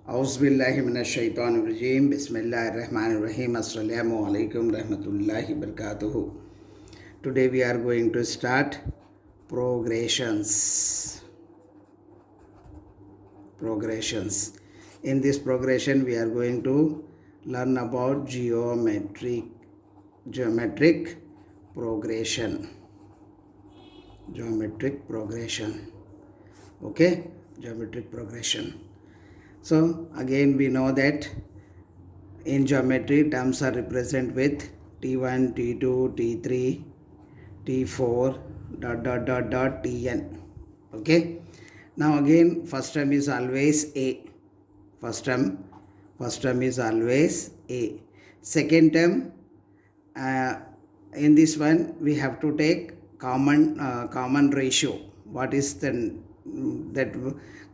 Auzubillahiminash-shaytanir-rajim. Bismillahir-rahmanir-rahim. Assalamu alaikum rahmatullahi barakatuhu. Today we are going to start progressions. In this progression, we are going to learn about geometric progression. Okay, geometric progression. So again we know that in geometry terms are represented with T1, T2, T3, T4, Tn. Okay. Now again first term is always A. First term is always A. Second term, in this one we have to take common ratio. What is that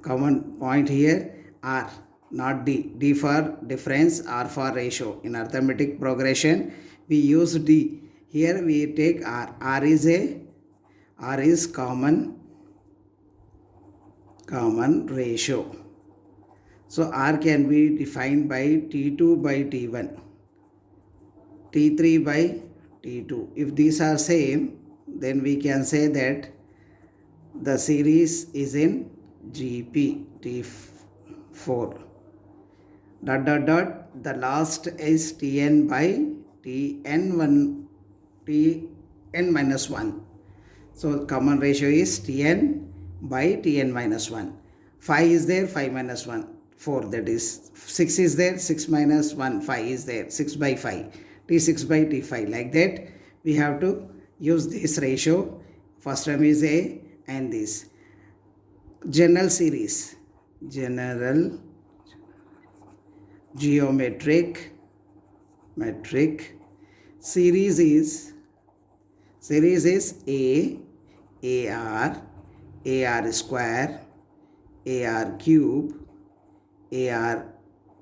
common point here? R, not D. D for difference, R for ratio. In arithmetic progression we use D. Here we take R. R is common ratio. So R can be defined by T2 by T1, T3 by T2. If these are same, then we can say that the series is in GP, T4. The last is Tn by Tn minus 1. So common ratio is Tn by Tn minus 1. 5 is there, 5 minus 1, 4. That is 6 is there, 6 minus 1, 5 is there, 6 by 5. T6 by T5. Like that we have to use this ratio. First term is A and this. General geometric series is A, AR square, AR cube, AR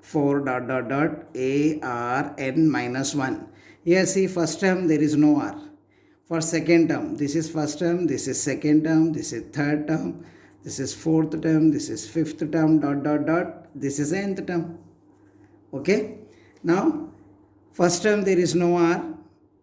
4 AR n minus 1. Here see first term there is no R. For second term, this is first term, this is second term, this is third term, this is fourth term, this is fifth term, this is nth term. Okay. Now, first term there is no R.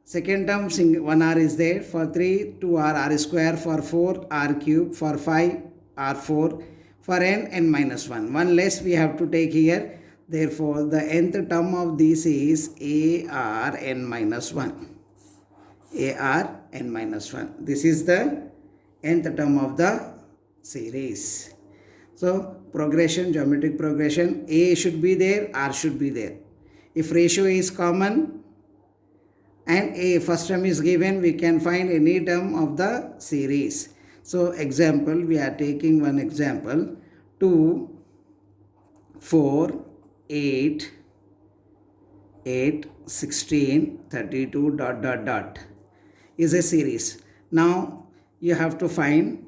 Second term 1 R is there. For 3, 2 R, R square. For 4, R cube. For 5, R4. For n minus 1. One less we have to take here. Therefore, the nth term of this is AR n minus 1. AR n minus 1. This is the nth term of the series. So, geometric progression, A should be there, R should be there. If ratio is common and A first term is given, we can find any term of the series. So, example, we are taking one example. 2, 4, 8, 16, 32, is a series. Now, you have to find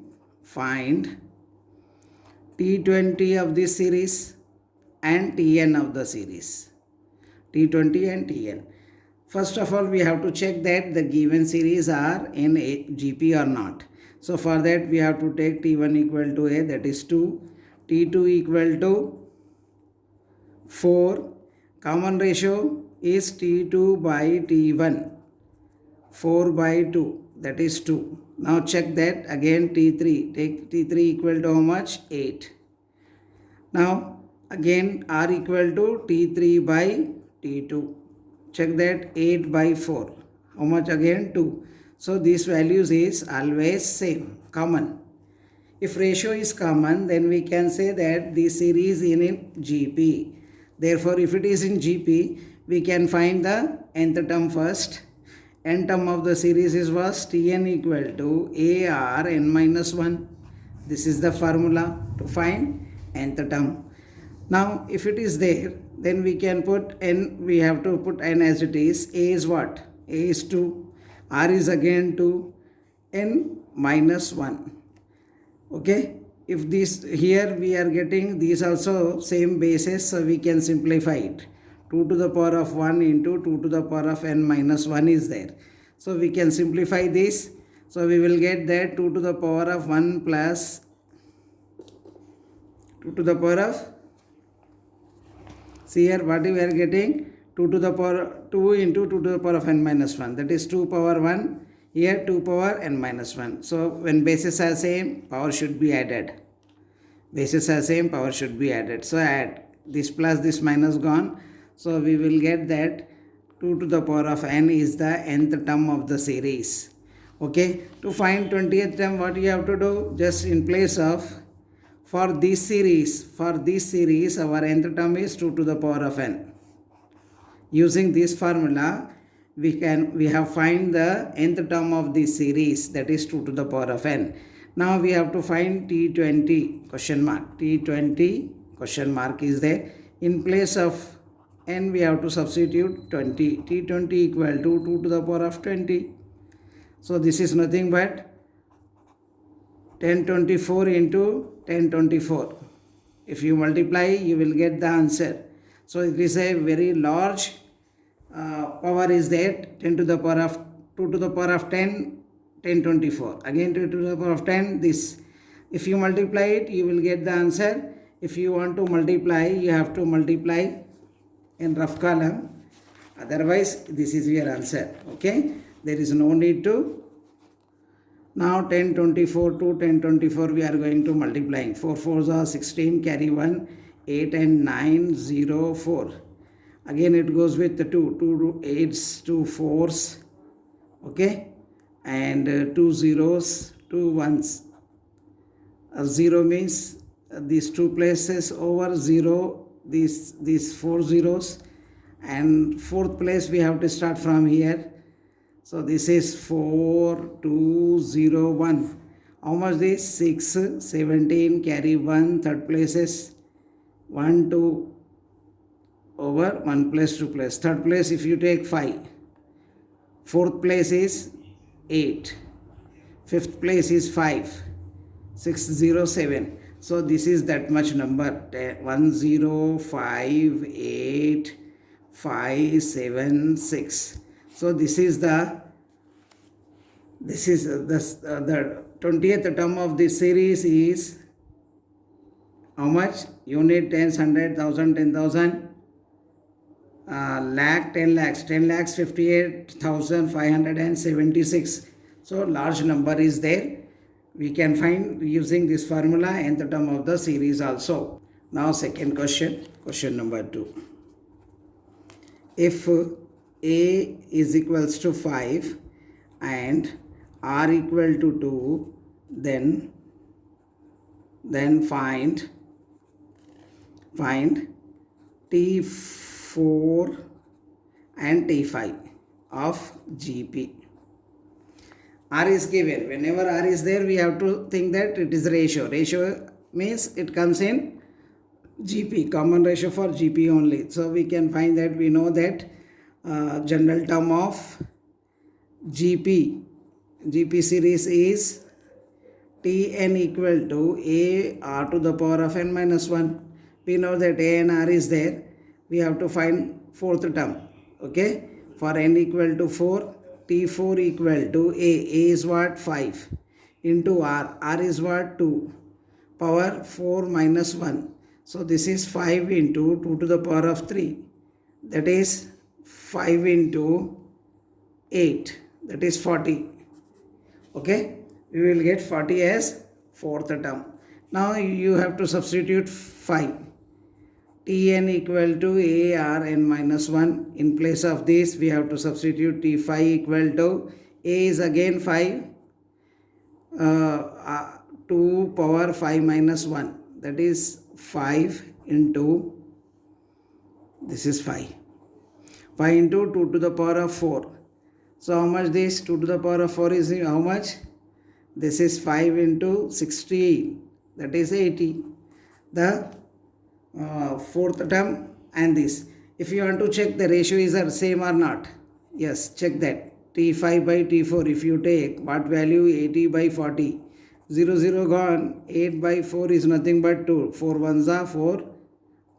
T20 of this series and Tn of the series. T20 and Tn. First of all, we have to check that the given series are in a GP or not. So for that we have to take T1 equal to A, that is 2. T2 equal to 4. Common ratio is T2 by T1. 4 by 2, that is 2. Now check that again. T3, take T3 equal to how much? 8. Now again R equal to T3 by T2. Check that, 8 by 4. How much again? 2. So these values is always same, common. If ratio is common, then we can say that the series is in GP. Therefore, if it is in GP, we can find the nth term first. N term of the series was Tn equal to AR n minus 1. This is the formula to find nth term. Now, if it is there, then we can put n, we have to put n as it is. A is what? A is 2. R is again 2. N minus 1. Okay. If this here we are getting these also same basis, so we can simplify it. 2 to the power of 1 into 2 to the power of n minus 1 is there. So we can simplify this. So we will get that 2 to the power of 1 plus 2 to the power of See here, what we are getting? 2 to the power 2 into 2 to the power of n minus 1. That is 2 power 1. Here 2 power n minus 1. So when bases are same, power should be added. Bases are same, power should be added. So add this plus this minus gone. So we will get that 2 to the power of n is the nth term of the series. Okay, to find 20th term, what you have to do? Just in place of for this series our nth term is 2 to the power of n. Using this formula, we have find the nth term of this series, that is 2 to the power of n. Now we have to find T20 question mark. T20 question mark is there. In place of n we have to substitute 20. T20 equal to 2 to the power of 20. So this is nothing but 1024 into 1024. If you multiply, you will get the answer. So it is a very large power is there, 10 to the power of 2 to the power of 10, 1024. Again 2 to the power of 10, this. If you multiply it, you will get the answer. If you want to multiply, you have to multiply in rough column. Otherwise, this is your answer. Okay. There is no need to. Now 1024 to 1024 we are going to multiplying. 4 4s are 16, carry 1, 8 and 9, 0, 4. Again it goes with the 2 8s, 2 4s. Okay. And 2 zeros, 2 1s. 0 means these two places over 0, these 4 zeros. And fourth place we have to start from here. So this is 4, 2, 0, 1. How much this? 6, 17, carry 1, third place is 1, 2, over 1 place, 2 place. Third place if you take 5. Fourth place is 8. Fifth place is 5. 6, 0, 7. So this is that much number. 1, 0, 5, 8, 5, 7, 6. So this is the 20th term of this series is how much? Unit, tens, 100, 1000, 10,000, lakh, 10 lakhs, 10 lakhs, 58,576. So large number is there. We can find using this formula nth term of the series also. Now second question, question number 2. If A is equals to 5 and R equal to 2, then find T4 and T5 of GP. R is given. Whenever R is there, we have to think that it is ratio. Ratio means it comes in GP, common ratio for GP only. So we can find that, we know that general term of GP series is Tn equal to A R to the power of n minus 1. We know that A and R is there. We have to find fourth term. Okay. For n equal to 4, T4 equal to A. A is what? 5 into R. R is what? 2. Power 4 minus 1. So this is 5 into 2 to the power of 3. That is 5 into 8. That is 40. Okay. We will get 40 as fourth term. Now you have to substitute 5. Tn equal to A R n minus 1. In place of this, we have to substitute T5 equal to A is again 5. 2 power 5 minus 1. That is 5 into, this is 5. 5 into 2 to the power of 4. So how much this? 2 to the power of 4 is how much? This is 5 into 16. That is 80. The fourth term and this. If you want to check the ratio is the same or not. Yes, check that. T5 by T4. If you take what value? 80 by 40. 0, 0 gone. 8 by 4 is nothing but 2. 4 1s are 4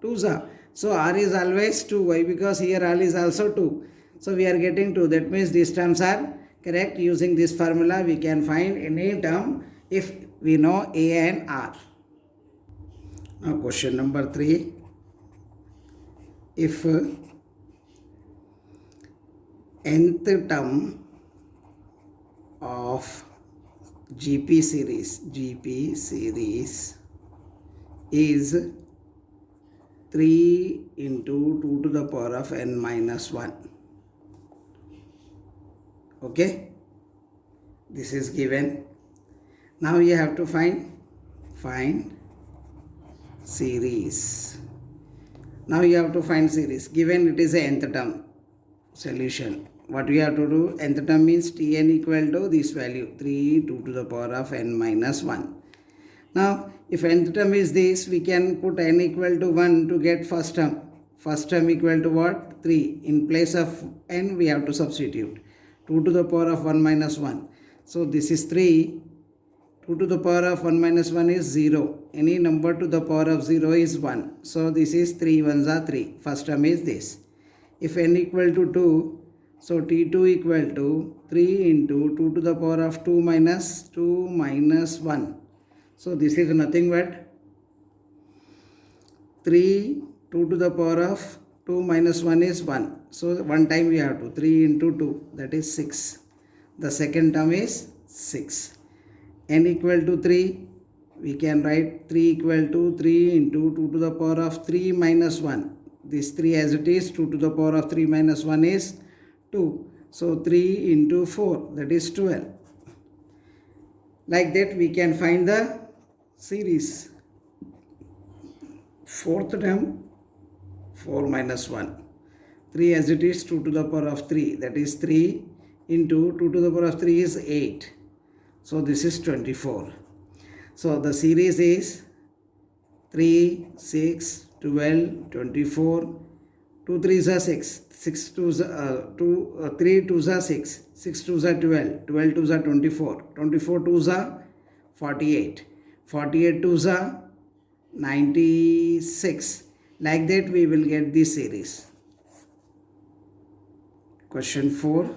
2s are. So R is always 2. Why? Because here R is also 2. So we are getting 2. That means these terms are correct. Using this formula, we can find any term if we know A and R. Now question number 3. if nth term of GP series is 3 into 2 to the power of n minus 1. Okay, this is given. Now you have to find series. Now you have to find series. Given it is a nth term solution. What we have to do, nth term means Tn equal to this value 3 2 to the power of n minus 1. Now if nth term is this, we can put n equal to 1 to get first term. First term equal to what? 3. In place of n we have to substitute 2 to the power of 1 minus 1. So this is 3. 2 to the power of 1 minus 1 is 0. Any number to the power of 0 is 1. So this is 3 ones are 3. First term is this. If n equal to 2, so T2 equal to 3 into 2 to the power of 2 minus 1. So this is nothing but 3 2 to the power of 2 minus 1 is 1. So one time we have to 3 into 2, that is 6. The second term is 6. N equal to 3, we can write 3 equal to 3 into 2 to the power of 3 minus 1. This 3 as it is, 2 to the power of 3 minus 1 is 2. So 3 into 4, that is 12. Like that we can find the series. Fourth term, 4 minus 1. 3 as it is, 2 to the power of 3, that is 3 into 2 to the power of 3 is 8. So this is 24. So the series is 3, 6, 12, 24, 2 3s are 6, 6 2s are 3 2s are 6, 6 2s are 12, 12 2s are 24, 24 2s are 48, 48 2s are 96. Like that we will get this series. Question 4.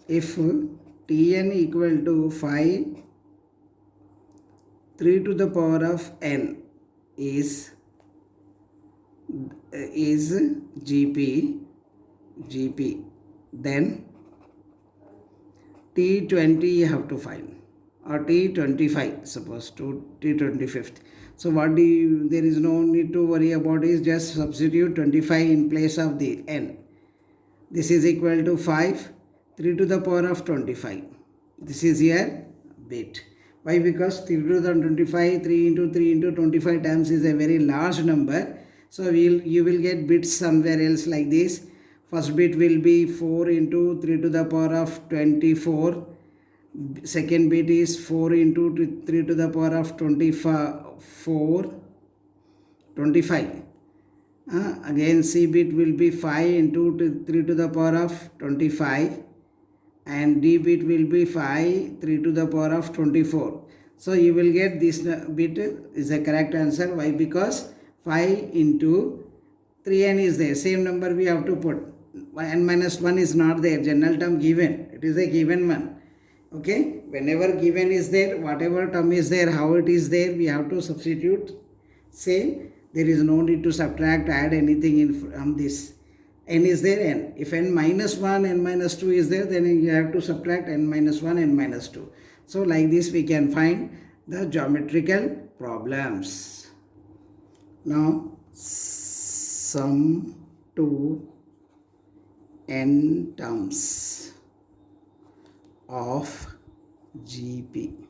If Tn equal to 5, 3 to the power of n is GP, then T20 you have to find, or T25, suppose to T25th. So what there is no need to worry about is just substitute 25 in place of the n. This is equal to 5, 3 to the power of 25. This is here bit. Why? Because 3 to the 25, 3 into 3 into 25 times is a very large number. So you will get bits somewhere else like this. First bit will be 4 into 3 to the power of 24. Second bit is 4 into 3 to the power of 25. Again C bit will be 5 into 3 to the power of 25. And D bit will be 5, 3 to the power of 24. So you will get this bit is the correct answer. Why? Because 5 into 3n is there. Same number we have to put. N minus 1 is not there. General term given. It is a given one. Okay. Whenever given is there, whatever term is there, how it is there, we have to substitute. Same. There is no need to subtract, add anything in from this. N is there, n. If n minus 1, n minus 2 is there, then you have to subtract n minus 1, n minus 2. So like this we can find the geometrical problems. Now sum to n terms of GP.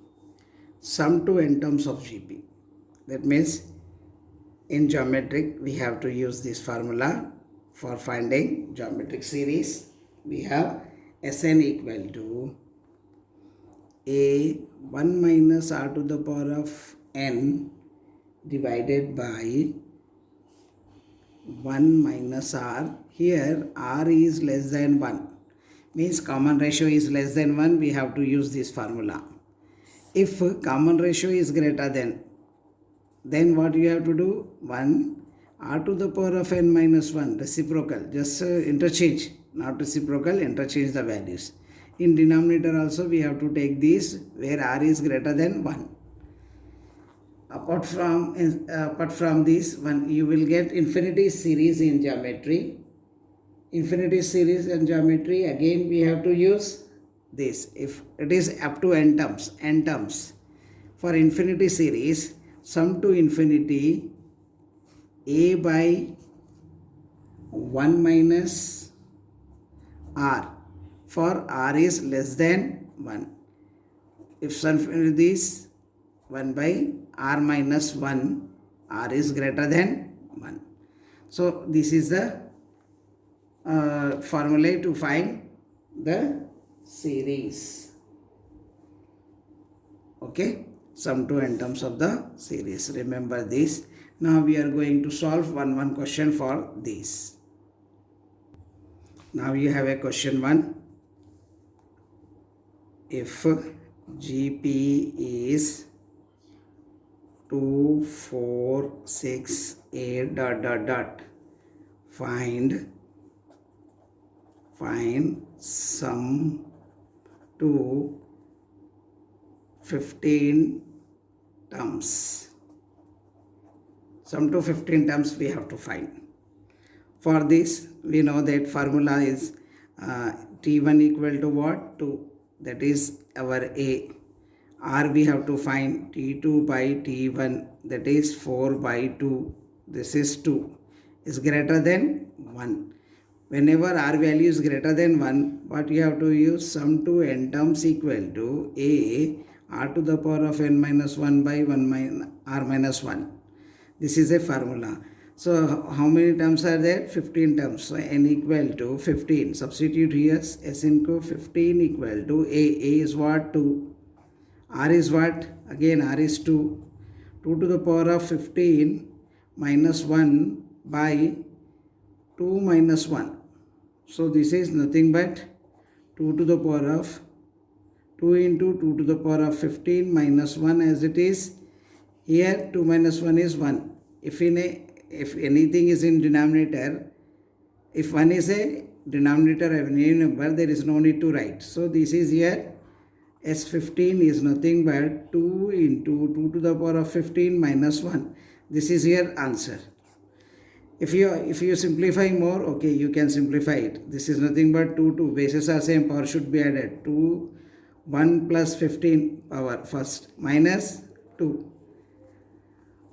Sum to n terms of GP. That means in geometric we have to use this formula. For finding geometric series, we have Sn equal to a 1 minus r to the power of n divided by 1 minus r. Here r is less than 1. Means common ratio is less than 1. We have to use this formula. If common ratio is greater than, then what you have to do? 1 r to the power of n minus 1, reciprocal, just interchange, not reciprocal, interchange the values. In denominator also we have to take this where r is greater than 1. Apart from this one, you will get infinity series in geometry. Infinity series in geometry, again we have to use this. If it is up to n terms. For infinity series, sum to infinity a by 1 minus r for r is less than 1. If sum to this 1 by r minus 1, r is greater than 1. So this is the formula to find the series. Okay, sum to n terms of the series. Remember this. Now we are going to solve one question for this. Now you have a question 1. If GP is 2, 4, 6, 8 ... find sum to 15 terms. Sum to 15 terms we have to find. For this, we know that formula is T1 equal to what? 2. That is our A. R we have to find T2 by T1. That is 4 by 2. This is 2. Is greater than 1. Whenever R value is greater than 1, what you have to use? Sum to n terms equal to A r to the power of n minus 1 by 1 minus r minus 1. This is a formula. So how many terms are there? 15 terms. So n equal to 15. Substitute here. S into 15 equal to A. A is what? 2. R is what? Again R is 2. 2 to the power of 15 minus 1 by 2 minus 1. So this is nothing but 2 to the power of 2 into 2 to the power of 15 minus 1 as it is. Here 2 minus 1 is 1. If anything is in denominator, if 1 is a denominator of any number, there is no need to write. So this is here S15 is nothing but 2 into 2 to the power of 15 minus 1. This is your answer. If you simplify more, okay, you can simplify it. This is nothing but 2 bases are same, power should be added. 2 1 plus 15 power first minus 2.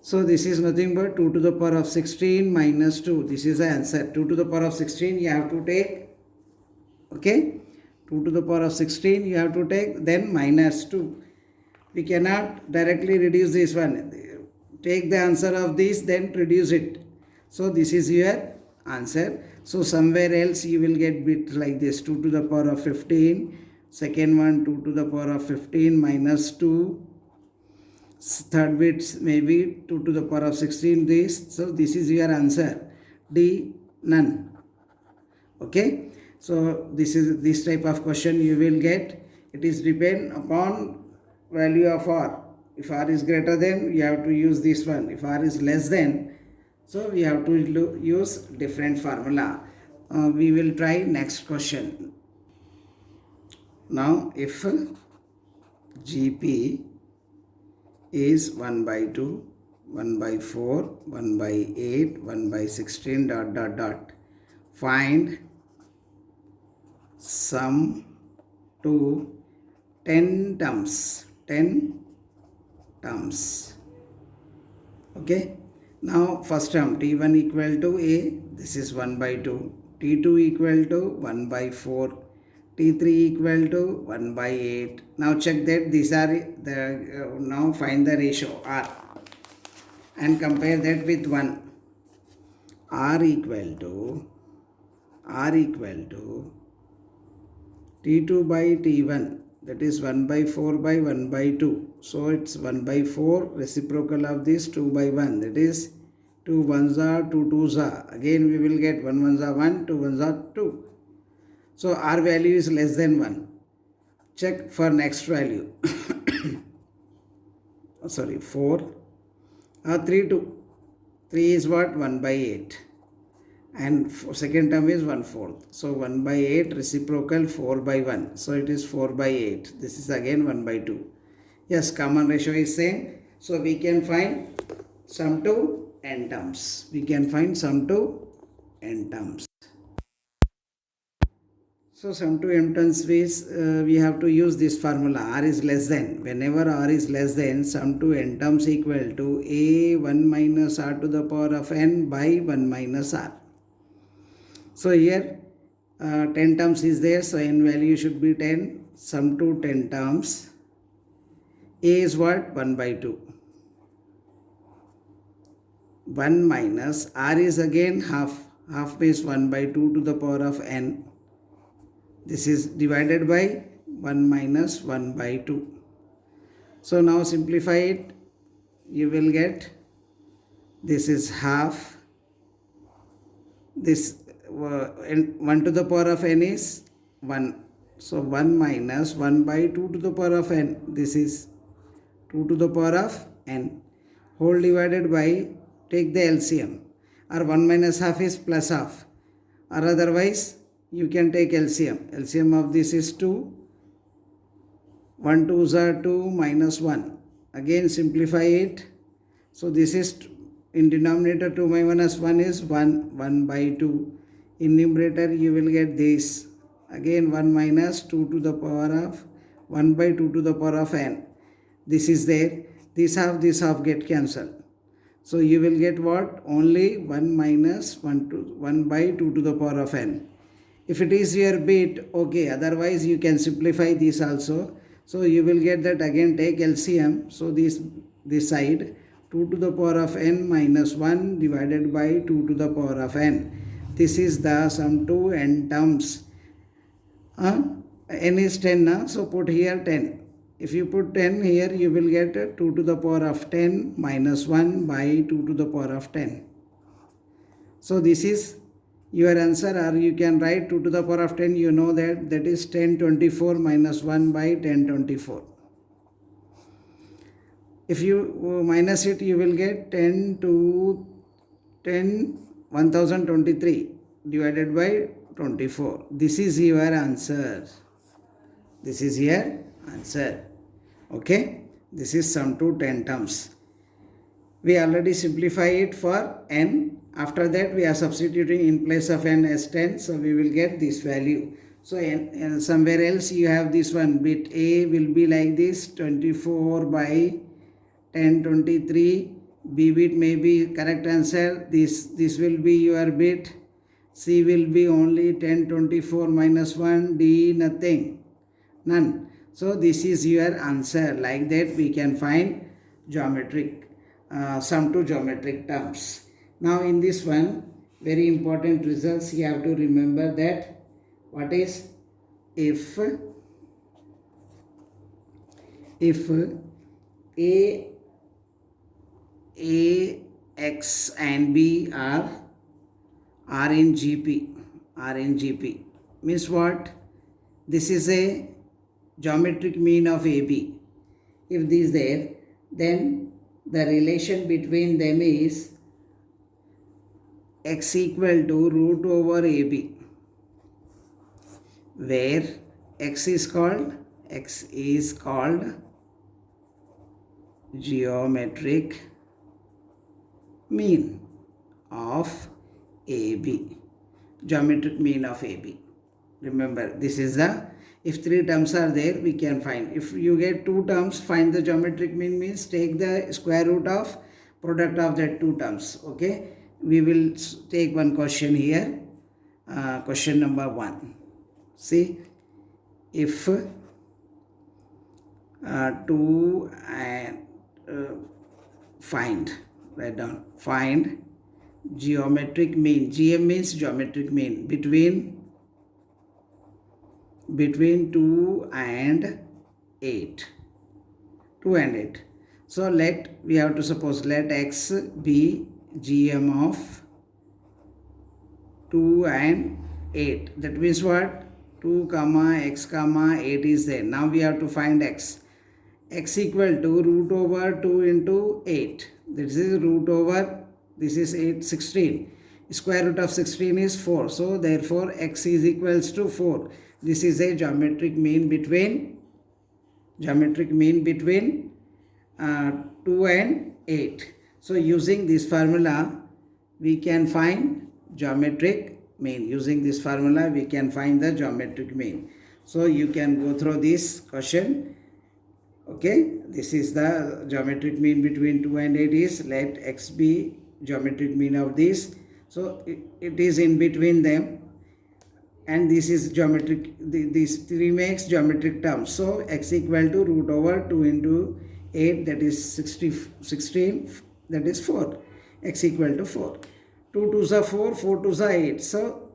So this is nothing but 2 to the power of 16 minus 2. This is the answer. 2 to the power of 16 you have to take. Okay. 2 to the power of 16 you have to take, then minus 2. We cannot directly reduce this one. Take the answer of this, then reduce it. So this is your answer. So somewhere else you will get bit like this. 2 to the power of 15. Second one 2 to the power of 15 minus 2. Third bit maybe 2 to the power of 16 this. So this is your answer. D, none. Okay. So this type of question you will get. It is depend upon value of R. If R is greater than, you have to use this one. If R is less than, so we have to use different formula. We will try next question. Now if GP is 1 by 2, 1 by 4, 1 by 8, 1 by 16 ... Find sum to 10 terms. 10 terms. Okay. Now first term T1 equal to A. This is 1 by 2. T2 equal to 1 by 4. T3 equal to 1 by 8. Now check that these are the, now find the ratio R and compare that with 1. R equal to T2 by T1, that is 1 by 4 by 1 by 2. So it's 1 by 4, reciprocal of this 2 by 1, that is 2 1s are 2 2s are. Again we will get 1 1s are 1, 2 1s are 2. So R value is less than 1. Check for next value. 4. 3 2. 3 is what? 1 by 8. And second term is 1/4. So 1 by 8 reciprocal 4 by 1. So it is 4 by 8. This is again 1 by 2. Yes, common ratio is same. So we can find sum to n terms. We can find sum to n terms. So sum to n terms means we have to use this formula. R is less than. Whenever R is less than, sum to n terms equal to a 1 minus r to the power of n by 1 minus r. So here 10 terms is there. So n value should be 10. Sum to 10 terms. A is what? 1 by 2. 1 minus r is again half. Half means 1 by 2 to the power of n. This is divided by 1 minus 1 by 2. So now simplify it. You will get this is half. This 1 to the power of n is 1. So 1 minus 1 by 2 to the power of n. This is 2 to the power of n. Whole divided by, take the LCM. Or 1 minus half is plus half. Or otherwise, you can take LCM. LCM of this is 2. 1 2s are 2 minus 1. Again simplify it. So this is in denominator 2 minus 1 is 1. 1 by 2. In numerator you will get this. Again 1 minus 2 to the power of 1 by 2 to the power of n. This is there. This half get cancelled. So you will get what? Only 1 minus 1 by 2 to the power of n. If it is your bit, okay, otherwise you can simplify this also. So you will get that again take LCM. So this side 2 to the power of n minus 1 divided by 2 to the power of n. This is the sum to n terms. N is 10, so put here 10. If you put 10 here, you will get 2 to the power of 10 minus 1 by 2 to the power of 10. So this is your answer, or you can write 2 to the power of 10. You know that is 1024 minus 1 by 1024. If you minus it, you will get 1023 divided by 24. This is your answer. This is your answer. Okay. This is sum to 10 terms. We already simplify it for n. After that we are substituting in place of n as 10. So we will get this value. So somewhere else you have this one. Bit A will be like this, 24 by 1023. B bit may be correct answer. This will be your bit. C will be only 1024 minus 1. D nothing. None. So this is your answer. Like that we can find geometric sum to geometric terms. Now in this one, very important results, you have to remember that what is if A, X and B are in GP. Means what? This is a geometric mean of AB. If this is there, then the relation between them is x equal to root over AB, where x is called geometric mean of AB. Geometric mean of AB. Remember, this is the, if 3 terms are there, we can find. If you get 2 terms, find the geometric mean means take the square root of product of that 2 terms. Okay. We will take one question here. Question number 1. See, if 2 and find, write down, find geometric mean. GM means geometric mean between 2 and 8. 2 and 8. So we have to suppose let x be GM of 2 and 8. That means what? 2 comma x comma 8 is there. Now we have to find x. X equal to root over 2 into 8. This is root over, this is 8, 16. Square root of 16 is 4. So therefore x is equals to 4. This is a geometric mean between 2 and 8. So using this formula, we can find geometric mean. Using this formula, we can find the geometric mean. So you can go through this question. Okay, this is the geometric mean between 2 and 8 is, let x be geometric mean of this. So it is in between them, and this is geometric, these three makes geometric terms. So x equal to root over 2 into 8, that is 16, that is 4. X equal to 4. 2 2s are 4, 4 2s are 8. So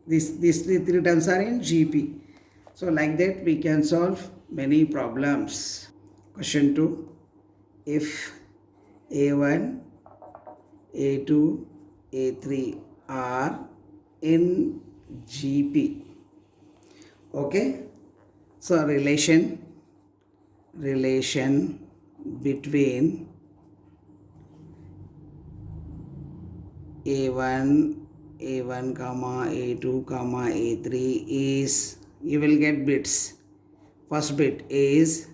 these three terms are in GP. So like that we can solve many problems. Question 2. If A1, A2, A3 are in GP. Okay. So relation between A1 comma A2 comma A3 is, you will get bits. First bit is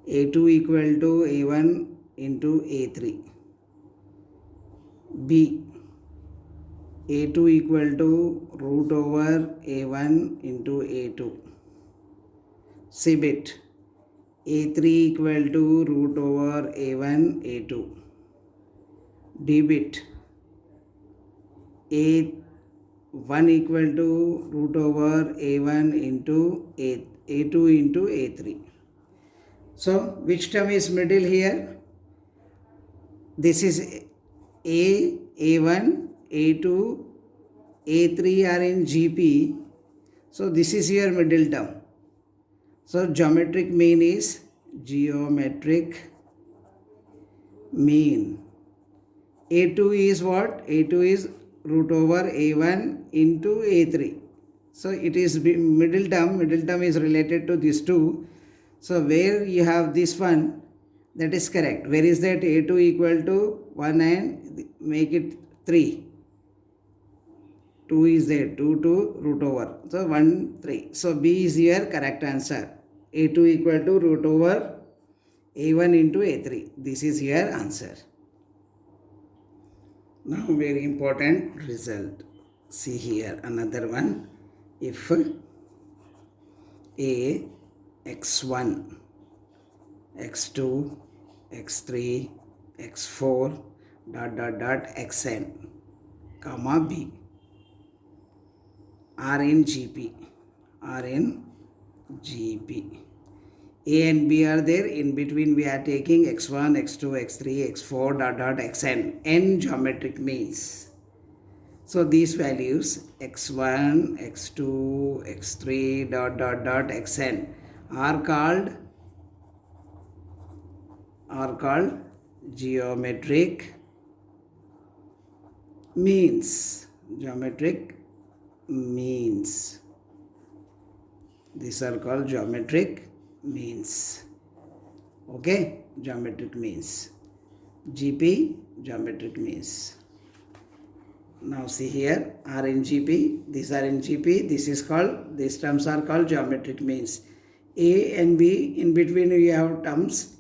A2 equal to A1 into A3. B, A2 equal to root over A1 into A2. C bit, A3 equal to root over A1 A2. D bit, A1 equal to root over A1 into A2 into A3. So which term is middle here? This is A1, A2, A3 are in GP. So this is your middle term. So geometric mean is geometric mean. A2 is what? A2 is root over A1 into A3. So it is middle term. Middle term is related to these two. So where you have this one, that is correct. Where is that? A2 equal to 1 and make it 3. 2 is there. 2 to root over. So 1, 3. So B is your correct answer. A2 equal to root over A1 into A3. This is your answer. Now very important result. See here another one. If A, x1, x2, x3, x4 xn comma b are in GP. A and B are there. In between we are taking x1, x2, x3, x4 xn. N geometric means. So these values x1, x2, x3 xn are called geometric means. Geometric means. These are called geometric means. Okay, geometric means. GP, geometric means. Now see here, R in GP, these are in GP, these terms are called geometric means. A and B, in between we have terms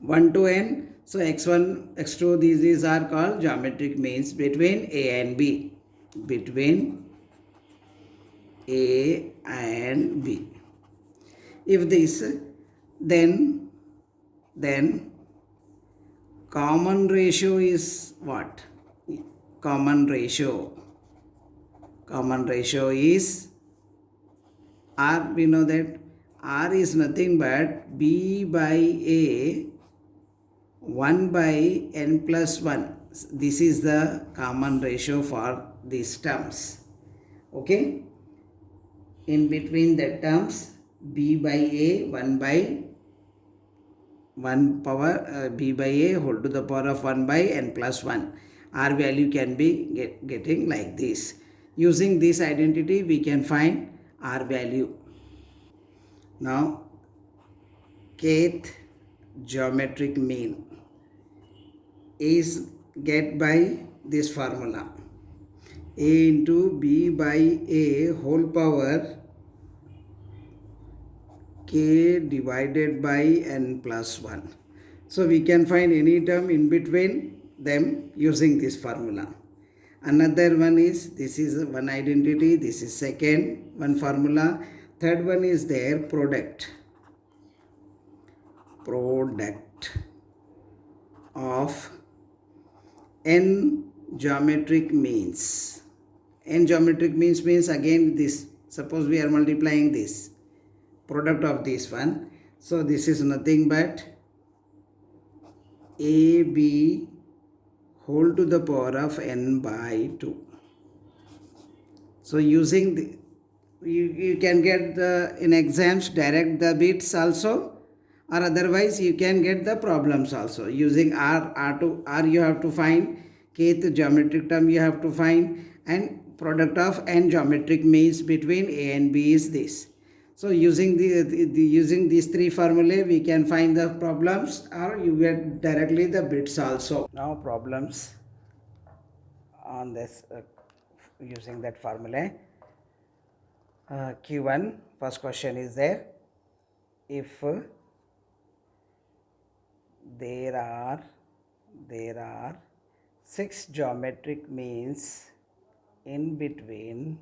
1 to n. So x1, x2, these are called geometric means between A and B. Between A and B. If this, then common ratio is what? Common ratio is R. We know that R is nothing but B by A 1 by n plus 1. This is the common ratio for these terms. Okay. In between the terms, B by A 1 by 1 power B by A whole to the power of 1 by n plus 1. R value can be getting like this. Using this identity, we can find R value. Now, kth geometric mean is get by this formula. A into B by A whole power k divided by n plus 1. So we can find any term in between them using this formula. Another one is, this is one identity, this is second one formula. Third one is their product of n geometric means. N geometric means again this, suppose we are multiplying this product of this one, so this is nothing but AB whole to the power of n by 2. So using the, you can get the, in exams direct the bits also, or otherwise you can get the problems also using R you have to find, kth geometric term you have to find, and product of n geometric means between A and B is this. So using using these three formulae we can find the problems, or you get directly the bits also. Now problems on this using that formula. Q1 first question is there. If there are 6 geometric means in between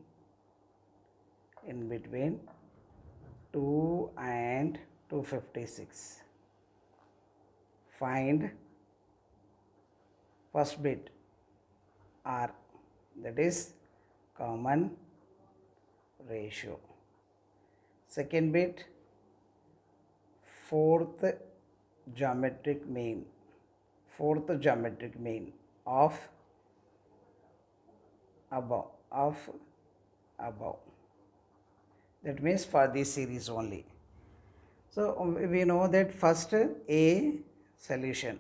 2 and 256, find first bit R, that is common ratio. Second bit, fourth geometric mean of above. That means for this series only. So we know that first A solution,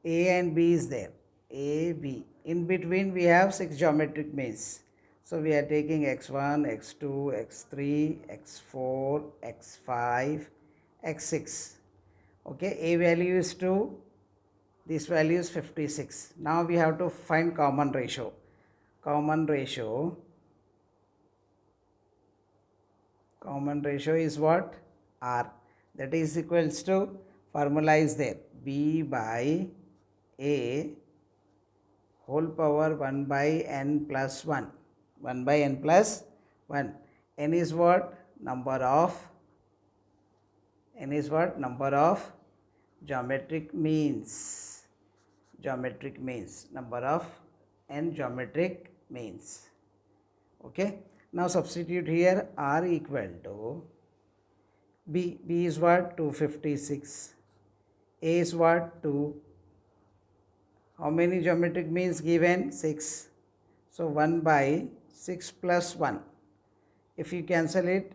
A and B is there, A, B. In between we have 6 geometric means. So we are taking x1, x2, x3, x4, x5, x6. Okay, A value is 2, this value is 56. Now we have to find common ratio. Common ratio is what? R. That is equals to, formula is there, B by A whole power 1 by n plus 1. 1 by n plus 1. N is what? Number of geometric means. Number of n geometric means. Okay. Now substitute here R equal to B. B is what? 256. A is what? 2. How many geometric means given? 6. So 1 by 6 plus 1. If you cancel it,